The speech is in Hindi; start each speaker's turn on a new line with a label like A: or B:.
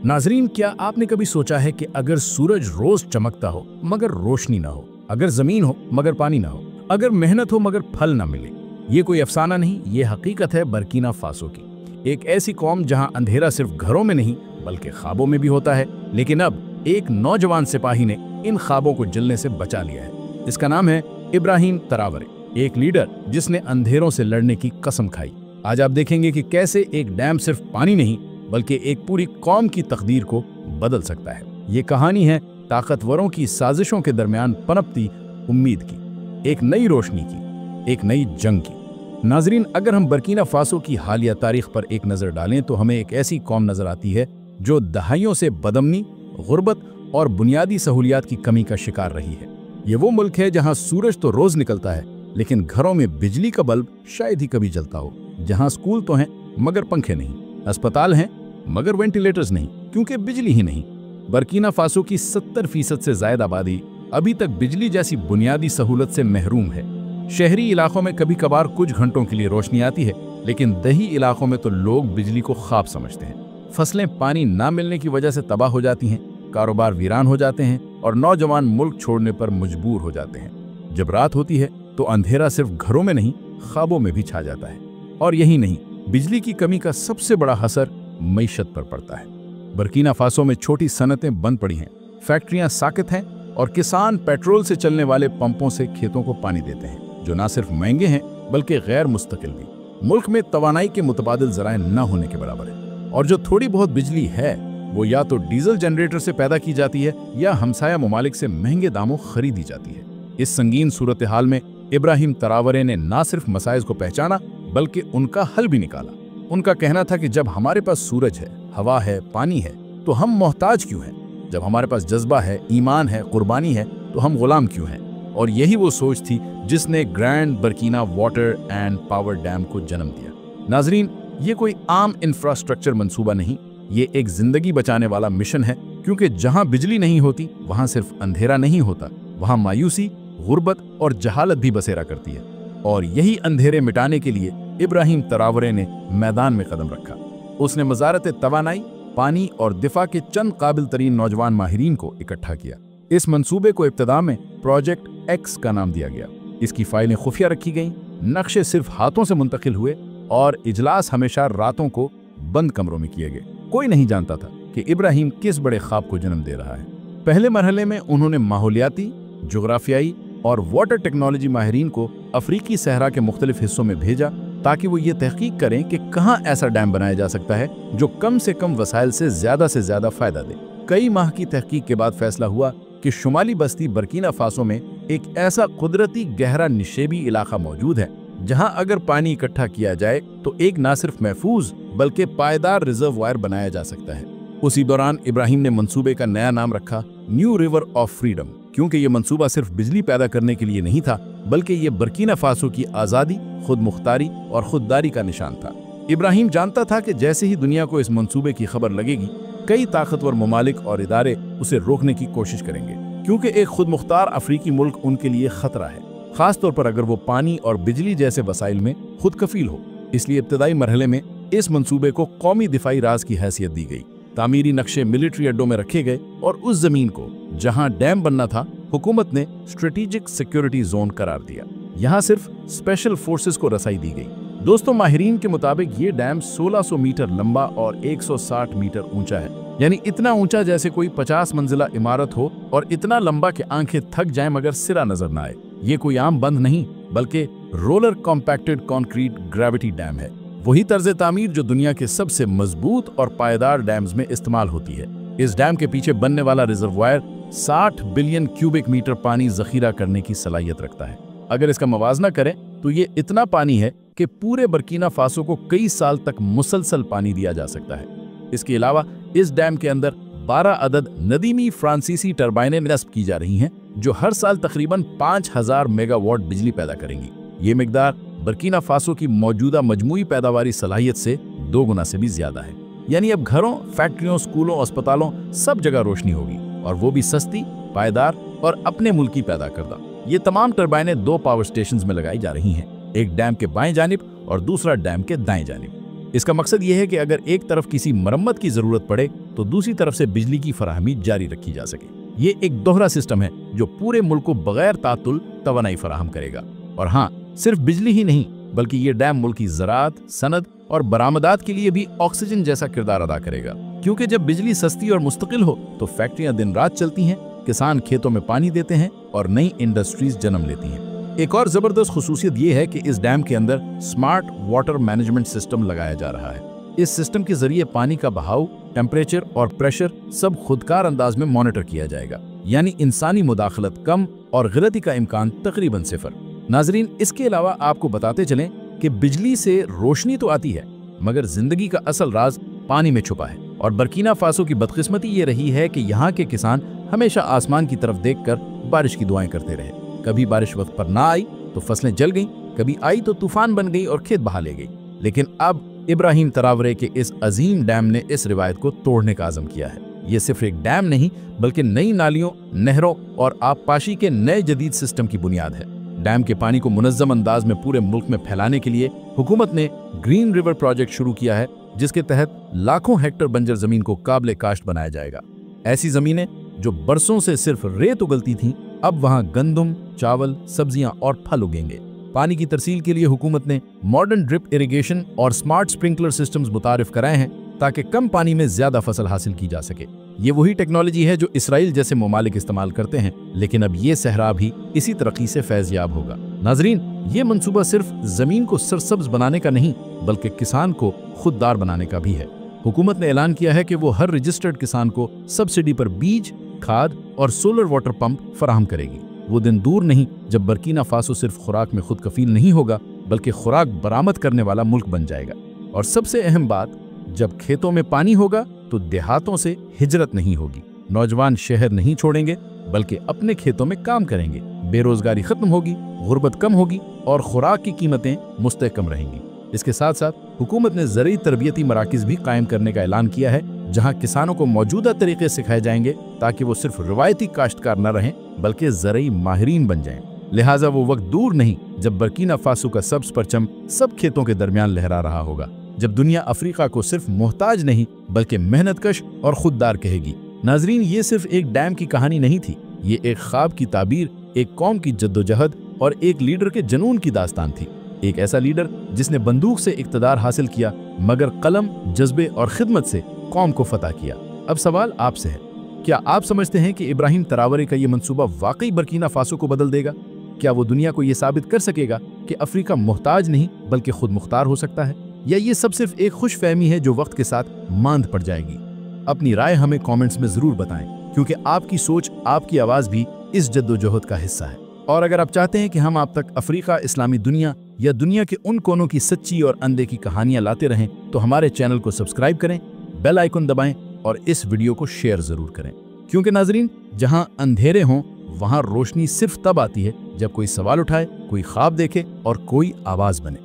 A: नाजरीन, क्या आपने कभी सोचा है कि अगर सूरज रोज चमकता हो मगर रोशनी ना हो, अगर जमीन हो मगर पानी ना हो, अगर मेहनत हो मगर फल ना मिले? ये कोई अफसाना नहीं, ये हकीकत है बर्किना फासो की। एक ऐसी कौम जहां अंधेरा सिर्फ घरों में नहीं बल्कि ख्वाबों में भी होता है। लेकिन अब एक नौजवान सिपाही ने इन ख्वाबों को जलने से बचा लिया है। इसका नाम है इब्राहिम तरावरे, एक लीडर जिसने अंधेरों से लड़ने की कसम खाई। आज आप देखेंगे कि कैसे एक डैम सिर्फ पानी नहीं बल्कि एक पूरी कौम की तकदीर को बदल सकता है। ये कहानी है ताकतवरों की साजिशों के दरमियान पनपती उम्मीद की, एक नई रोशनी की, एक नई जंग की। नाजरीन, अगर हम बर्किना फासो की हालिया तारीख पर एक नज़र डालें तो हमें एक ऐसी कौम नज़र आती है जो दहाइयों से बदअमनी, गुर्बत और बुनियादी सहूलियात की कमी का शिकार रही है। ये वो मुल्क है जहां सूरज तो रोज निकलता है लेकिन घरों में बिजली का बल्ब शायद ही कभी जलता हो, जहां स्कूल तो हैं मगर पंखे नहीं, अस्पताल हैं मगर वेंटिलेटर्स नहीं क्योंकि बिजली ही नहीं। बर्किना फासो की 70% से ज्यादा आबादी अभी तक बिजली जैसी बुनियादी सहूलत से महरूम है। शहरी इलाकों में कभी कभार कुछ घंटों के लिए रोशनी आती है, लेकिन दही इलाकों में तो लोग बिजली को ख्वाब समझते हैं। फसलें पानी ना मिलने की वजह से तबाह हो जाती हैं, कारोबार वीरान हो जाते हैं और नौजवान मुल्क छोड़ने पर मजबूर हो जाते हैं। जब रात होती है तो अंधेरा सिर्फ घरों में नहीं ख्वाबों में भी छा जाता है। और यही नहीं, बिजली की कमी का सबसे बड़ा असर मईशत पर पड़ता है। बर्किना फासो में छोटी सनतें बंद पड़ी हैं, फैक्ट्रियां साकित हैं और किसान पेट्रोल से चलने वाले पंपों से खेतों को पानी देते हैं, जो ना सिर्फ महंगे हैं बल्कि गैर मुस्तकिल भी। मुल्क में तवानाई के मुतबादिल जराए न होने के बराबर है और जो थोड़ी बहुत बिजली है वो या तो डीजल जनरेटर से पैदा की जाती है या हमसाया ममालिक से महंगे दामों खरीदी जाती है। इस संगीन सूरत हाल में इब्राहिम तरावरे ने ना सिर्फ मसाइल को पहचाना बल्कि उनका हल भी निकाला। उनका कहना था कि जब हमारे पास सूरज है, हवा है, पानी है तो हम मोहताज क्यों हैं? जब हमारे पास जज्बा है, ईमान है, कुर्बानी है तो हम गुलाम क्यों हैं? और यही वो सोच थी जिसने grand Burkina water and power dam को जन्म दिया। नाजरीन, ये कोई आम इंफ्रास्ट्रक्चर मंसूबा नहीं, ये एक जिंदगी बचाने वाला मिशन है, क्योंकि जहां बिजली नहीं होती वहां सिर्फ अंधेरा नहीं होता, वहां मायूसी, गुर्बत और जहालत भी बसेरा करती है। और यही अंधेरे मिटाने के लिए इब्राहिम तरावरे ने मैदान में कदम रखा। उसने वजारत तवानाई, पानी और दिफा के चंद काबिल तरीन नौजवान माहिरीन को इकट्ठा किया। इस मंसूबे को इब्तिदा में प्रोजेक्ट एक्स का नाम दिया गया। इसकी फाइलें खुफिया रखी गईं, नक्शे सिर्फ हाथों से मुंतकिल हुए और इजलास हमेशा रातों को बंद कमरों में किए गए। कोई नहीं जानता था कि इब्राहिम किस बड़े ख्वाब को जन्म दे रहा है। पहले मरहले में उन्होंने माहौलियाती, जोग्राफियाई और वाटर टेक्नोलॉजी माहिरीन को अफ्रीकी सहरा के मुख्तलिफ हिस्सों में भेजा ताकि वो ये तहकीक करें कि कहाँ ऐसा डैम बनाया जा सकता है जो कम से कम वसाइल से ज्यादा फायदा दे। कई माह की तहकीक के बाद फैसला हुआ कि शुमाली बस्ती बर्किना फासो में एक ऐसा कुदरती गहरा निशेबी इलाका मौजूद है जहां अगर पानी इकट्ठा किया जाए तो एक ना सिर्फ महफूज बल्कि पायदार रिजर्ववायर बनाया जा सकता है। उसी दौरान इब्राहिम ने मंसूबे का नया नाम रखा न्यू रिवर ऑफ फ्रीडम, क्योंकि ये मंसूबा सिर्फ बिजली पैदा करने के लिए नहीं था बल्कि ये बर्किना फासो की आज़ादी, खुद मुख्तारी और खुददारी का निशान था। इब्राहिम जानता था कि जैसे ही दुनिया को इस मंसूबे की खबर लगेगी, कई ताकतवर ममालिक और इदारे उसे रोकने की कोशिश करेंगे, क्योंकि एक खुद मुख्तार अफ्रीकी मुल्क उनके लिए खतरा है, खासतौर पर अगर वो पानी और बिजली जैसे वसाइल में खुद कफील हो। इसलिए इब्तदाई मरहले में इस मंसूबे को कौमी दिफाई राज की हैसियत दी गई। तामीरी नक्शे मिलिट्री अड्डों में रखे गए और उस जमीन को जहां डैम बनना था हुकूमत ने स्ट्रेटेजिक सिक्योरिटी जोन करार दिया। यहां सिर्फ स्पेशल फोर्सेस को रसाई दी गई। दोस्तों, माहिरीन के मुताबिक ये डैम 1600 मीटर लंबा और 160 मीटर ऊंचा है, यानी इतना ऊंचा जैसे कोई 50 मंजिला इमारत हो और इतना लंबा कि आंखें थक जाएं मगर सिरा नजर न आए। ये कोई आम बंद नहीं बल्कि roller compacted concrete gravity dam है, वही तर्ज तामीर जो दुनिया के सबसे मजबूत और पायदार डैम्स में इस्तेमाल होती है। इस डैम के पीछे बनने वाला रिजर्ववायर 60 बिलियन क्यूबिक मीटर पानी जखीरा करने की सलाहियत रखता है। अगर इसका मवाजना करें तो ये इतना पानी है कि पूरे बर्किना फासो को कई साल तक मुसलसल पानी दिया जा सकता है। इसके अलावा इस डैम के अंदर 12 अदद नदीमी फ्रांसीसी टर्बाइनें नस्ब की जा रही हैं जो हर साल तकरीबन 5000 मेगावाट बिजली पैदा करेंगी। ये मिकदार बर्किना फासो की मौजूदा मजमूई पैदावारी सलाहियत से 2 गुना से भी ज्यादा है। यानी अब घरों, फैक्ट्रियों, स्कूलों, अस्पतालों सब जगह रोशनी होगी, और वो भी सस्ती, पायदार और अपने मुल्क की पैदा करदा। ये तमाम टर्बाइनें 2 पावर स्टेशंस में लगाई जा रही हैं, एक डैम के बाएं जानिब और दूसरा डैम के दाएं जानिब। इसका मकसद यह है कि अगर एक तरफ किसी मरम्मत की जरूरत पड़े तो दूसरी तरफ से बिजली की फराहमी जारी रखी जा सके। ये एक दोहरा सिस्टम है जो पूरे मुल्क को बगैर तातुल तवानाई फराहम करेगा। और हाँ, सिर्फ बिजली ही नहीं बल्कि ये डैम मुल्क की ज़राअत, सनद और बरामदात के लिए भी ऑक्सीजन जैसा किरदार अदा करेगा, क्योंकि जब बिजली सस्ती और मुस्तकिल हो तो फैक्ट्रियां दिन रात चलती हैं, किसान खेतों में पानी देते हैं और नई इंडस्ट्रीज जन्म लेती हैं। एक और जबरदस्त खुसूसियत ये है कि इस डैम के अंदर स्मार्ट वाटर मैनेजमेंट सिस्टम लगाया जा रहा है। इस सिस्टम के जरिए पानी का बहाव, टेम्परेचर और प्रेशर सब खुदकार अंदाज में मॉनिटर किया जाएगा, यानी इंसानी मुदाखलत कम और गलती का इम्कान तकरीबन सिफर। नाजरीन, इसके अलावा आपको बताते चलें कि बिजली से रोशनी तो आती है मगर जिंदगी का असल राज पानी में छुपा है। और बर्किना फासो की बदकिस्मती ये रही है कि यहाँ के किसान हमेशा आसमान की तरफ देखकर बारिश की दुआएं करते रहे। कभी बारिश वक्त पर ना आई तो फसलें जल गईं, कभी आई तो तूफान बन गई और खेत बहा ले गई। लेकिन अब इब्राहिम तरावरे के इस अजीम डैम ने इस रिवायत को तोड़ने का आज़म किया है। ये सिर्फ एक डैम नहीं बल्कि नई नालियों, नहरों और आबपाशी के नए जदीद सिस्टम की बुनियाद है। डैम के पानी को मुनज़्ज़म अंदाज में पूरे मुल्क में फैलाने के लिए हुकूमत ने ग्रीन रिवर प्रोजेक्ट शुरू किया है, जिसके तहत लाखों हेक्टर बंजर जमीन को काबिल काश्त बनाया जाएगा। ऐसी जमीनें जो बरसों से सिर्फ रेत उगलती थीं, अब वहां गंदम, चावल, सब्जियां और फल उगेंगे। पानी की तरसील के लिए हुकूमत ने मॉडर्न ड्रिप इरिगेशन और स्मार्ट स्प्रिंकलर सिस्टम्स मुतारिफ कराए हैं ताकि कम पानी में ज्यादा फसल हासिल की जा सके। ये वही टेक्नोलॉजी है जो इसराइल जैसे ममालिक इस्तेमाल करते हैं, लेकिन अब ये सहरा भी इसी तरक्की से फैज़याब होगा। नाजरीन, ये मंसूबा सिर्फ जमीन को सरसब्ज बनाने का नहीं बल्कि किसान को खुददार बनाने का भी है। हुकूमत ने ऐलान किया है कि वो हर रजिस्टर्ड किसान को सब्सिडी पर बीज, खाद और सोलर वाटर पंप फराहम करेगी। वो दिन दूर नहीं जब बर्किना फासो सिर्फ खुराक में खुद कफील नहीं होगा बल्कि खुराक बरामद करने वाला मुल्क बन जाएगा। और सबसे अहम बात, जब खेतों में पानी होगा तो देहातों से हिजरत नहीं होगी। नौजवान शहर नहीं छोड़ेंगे बल्कि अपने खेतों में काम करेंगे। बेरोजगारी खत्म होगी, गुर्बत कम होगी और खुराक की कीमतें मुस्तहकम रहेंगी। इसके साथ साथ हुकूमत ने ज़रूरी तरबियती मराकिज़ भी कायम करने का ऐलान किया है, जहां किसानों को मौजूदा तरीके सिखाए जाएंगे ताकि वो सिर्फ रवायती काश्तकार न रहें बल्कि ज़रूरी माहिरीन बन जाएं। लिहाजा वो वक्त दूर नहीं जब बर्किना फासो का सब्ज परचम सब खेतों के दरमियान लहरा रहा होगा, जब दुनिया अफ्रीका को सिर्फ मोहताज नहीं बल्कि मेहनतकश और खुददार कहेगी। नाजरीन, ये सिर्फ एक डैम की कहानी नहीं थी, ये एक ख्वाब की ताबीर, एक कौम की जद्दोजहद और एक लीडर के जुनून की दास्तान थी। एक ऐसा लीडर जिसने बंदूक से इक़्तिदार हासिल किया मगर कलम, जज्बे और खिदमत से कौम को फतह किया। अब सवाल आपसे है, क्या आप समझते हैं कि इब्राहिम तरावरे का ये मंसूबा वाकई बर्किना फासो को बदल देगा? क्या वो दुनिया को ये साबित कर सकेगा कि अफ्रीका मोहताज नहीं बल्कि खुद मुख्तार हो सकता है? या ये सब सिर्फ एक खुश फहमी है जो वक्त के साथ मांद पड़ जाएगी? अपनी राय हमें कमेंट्स में जरूर बताएं, क्योंकि आपकी सोच, आपकी आवाज भी इस जद्दोजहद का हिस्सा है। और अगर आप चाहते हैं कि हम आप तक अफ्रीका, इस्लामी दुनिया या दुनिया के उन कोनों की सच्ची और अंधे की कहानियां लाते रहें तो हमारे चैनल को सब्सक्राइब करें, बेल आइकन दबाएं और इस वीडियो को शेयर जरूर करें। क्योंकि नाजरीन, जहां अंधेरे हों वहां रोशनी सिर्फ तब आती है जब कोई सवाल उठाए, कोई ख्वाब देखे और कोई आवाज बने।